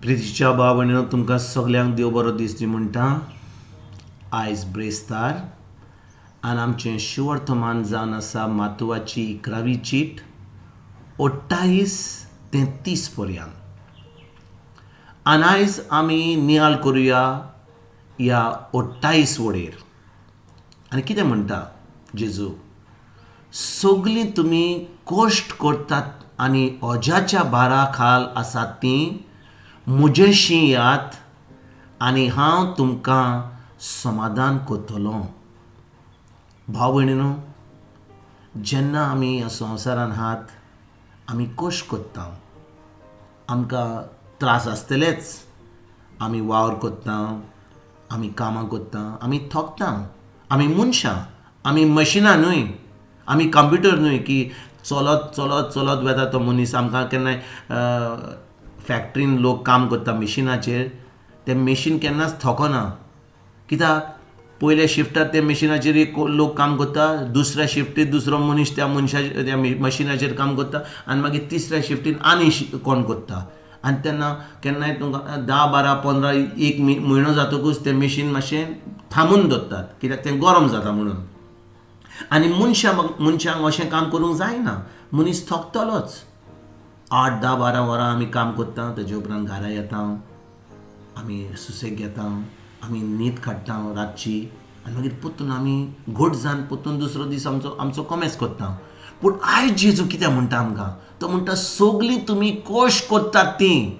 प्रितीच्या भाव भयणीनो, तुमकां सगल्यांक देव बरो दीस दी म्हणटा. आयज ब्रेस्तार आनी आमचें शिवर्तमान जावन आसा मातवाची 11वी चीट 28 ते 30 पर्यंत. आनी आयज आमी नियाळ करुया ह्या 28 वडेर. आनी कितें म्हणटा जेजू, सगलीं तुमी कश्ट करतात आनी ओज्याच्या भारा खाल आसात तीं म्हजेशी यात आनी हांव तुमकां समाधान करतलो. भाव भयणीनो, जेन्ना आमी ह्या संवसारान आहात, आमी कश्ट करता, आमकां त्रास आसतलेच. आमी वावर करता, आमी कामां करता, आमी थकता. आमी मनशां, आमी मशिनां न्हय, आमी कंप्युटर न्हय की चलत चलत चलत वेता तो मनीस. आमकां केन्नाय फॅक्ट्रीन लोक काम करता मिशिनाचेर, ते मेशीन केन्नाच थकना. कित्याक पयल्या शिफ्टार ते मेशिनाचेर एक लोक काम करता, दुसऱ्या शिफ्टीत दुसरो मनीस त्या मनशाचेर त्या मशिनाचेर काम करता आनी मागीर तिसऱ्या शिफ्टीन आनी कोण करता. आनी तेन्ना केन्नाय तुमकां 10, 12, 15 एक म्हयनो जातकूच तें मेशीन मातशें थांबून दवरतात, कित्याक तें गरम जाता म्हणून. आनी मनशांक अशें काम करूंक जायना, मनीस थकतलोच. 8, 10, 12 वरां आमी काम करता, तेजे उपरांत घरा येता, आमी सुसेग घेता, आमी न्हीद काडटा रातची आनी मागीर पोत्तून आमी घोट जावन पोत्तून दुसरो दीस आमचो कोमेस करता. पूण आयज जेजू कितें म्हणटा आमकां, तो म्हणटा सगलीं तुमी कश्ट करतात तीं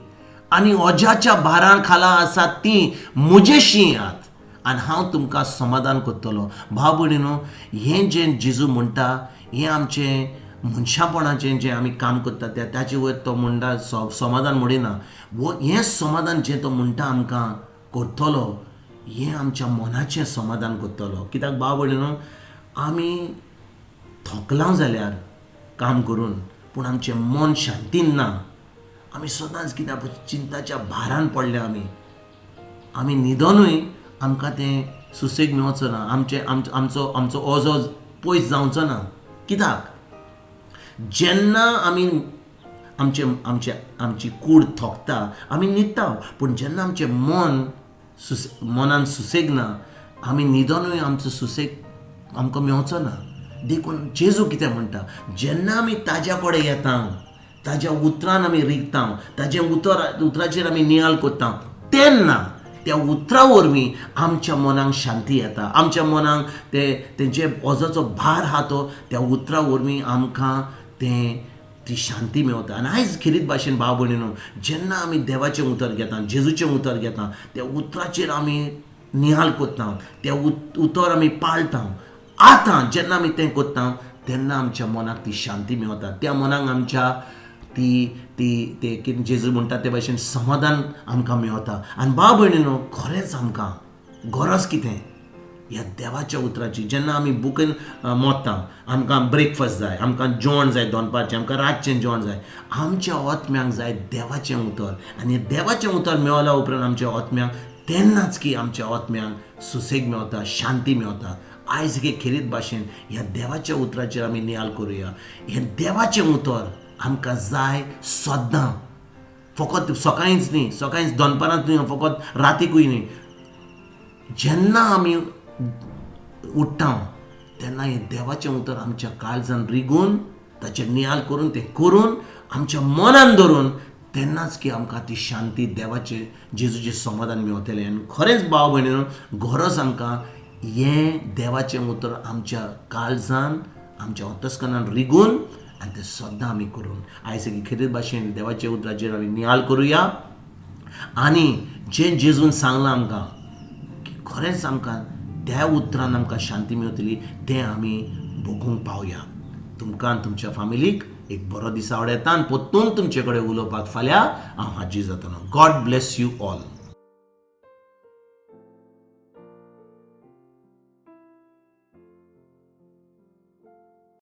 आनी ओज्याच्या भारां खाला आसात तीं म्हजेशी यात आनी हांव तुमकां समाधान करतलो. भाव भयणीनो, हें जें जेजू म्हणटा हें आमचें मनशापणाचें जें आमी काम करता त्याचे वयर तो म्हणटा समाधान म्हणिना. हें समाधान जें तो म्हणटा आमकां करतलो, हें आमच्या मनाचें समाधान करतलो. कित्याक भाव भयणीनो, आमी थकलां जाल्यार काम करून, पूण आमचें मन शांतीन ना. आमी सदांच कित्याक चिंताच्या भारान पडल्या आमी न्हिदोनूय आमकां तें सुसेग मेळचो ना, आमचो ओजो पयस जावचो ना. कित्याक जेन्ना आमी आमची कूड थकता आमी न्हिदता, पूण जेन्ना आमचें मनान सुसेग ना, आमी न्हिदोनूय आमचो सुसेग आमकां मेळचो ना. देखून जेजू कितें म्हणटा, जेन्ना आमी ताज्या कडेन येता, ताज्या उतरान आमी रिगता, ताज्या उतराचेर आमी नियाळ करता, तेन्ना त्या उतरा वरवीं आमच्या मनाक शांती येता. आमच्या मनाक तेंचे ओजोचो भार आहा तो त्या उतरा वरवीं आमकां ती शांती मेळता. आनी आयज खेरीत भाशेन भाव भयणीनो, जेन्ना आमी देवाचें उतर घेता, जेजूचें उतर घेता, त्या उतराचेर आमी नियाळ करता, तें उतर आमी पाळटा, आतां जेन्ना आमी तें करता तेन्ना आमच्या मनाक ती शांती मेळता. त्या मनाक आमच्या ती जेजू म्हणटा ते भाशेन समाधान आमकां मेळता. आनी भाव भयणीनो, खरेंच आमकां गरज कितें ह्या देवाच्या उतराची. जेन्ना आमी बुकेन मोत्ता, आमकां ब्रेकफास्ट जाय, आमकां जेवण जाय दनपारचें, आमकां रातचें जेवण जाय, आमच्या आत्म्यांक जाय देवाचें उतर. आनी देवाचें उतर मेळल्या उपरांत आमच्या आत्म्यांक तेन्नाच की आमच्या आत्म्यांक सुसेग मेळता, शांती मेळता. आयज खेरीत भाशेन ह्या देवाच्या उतराचेर आमी नियाळ करुया. हें देवाचें उतर आमकां जाय सद्दां, फकत सकाळींच न्ही, सकाळींच दनपारांच न्ही, फकत रातीकूय न्ही. जेन्ना आमी उठ्ठा तेन्ना हें देवाचें उतर आमच्या काळजान रिगून, ताचेर नियाळ करून, तें करून, आमच्या मनान धरून, तेन्नाच की आमकां ती शांती देवाचें जेजूचें समाधान मेळटलें. आनी खरेंच भाव भयणीनो, गरज आमकां हें देवाचें उतर आमच्या काळजान, आमच्या अंतस्करणान रिगून आनी तें सद्दां आमी करून आयज खेरीत भाशेन देवाच्या उतराचेर आमी नियाळ करुया. आनी जें जेजून सांगलां आमकां की खरेंच आमकां त्या उतरान आमकां शांती मेळटली, तें आमी भोगूंक पावया. तुमकां आनी तुमच्या फॅमिलीक एक बरो दिसावड येता आनी पोत्तून तुमचे कडेन उलोवपाक फाल्यां हांव हाजीर जातलों. God bless you all.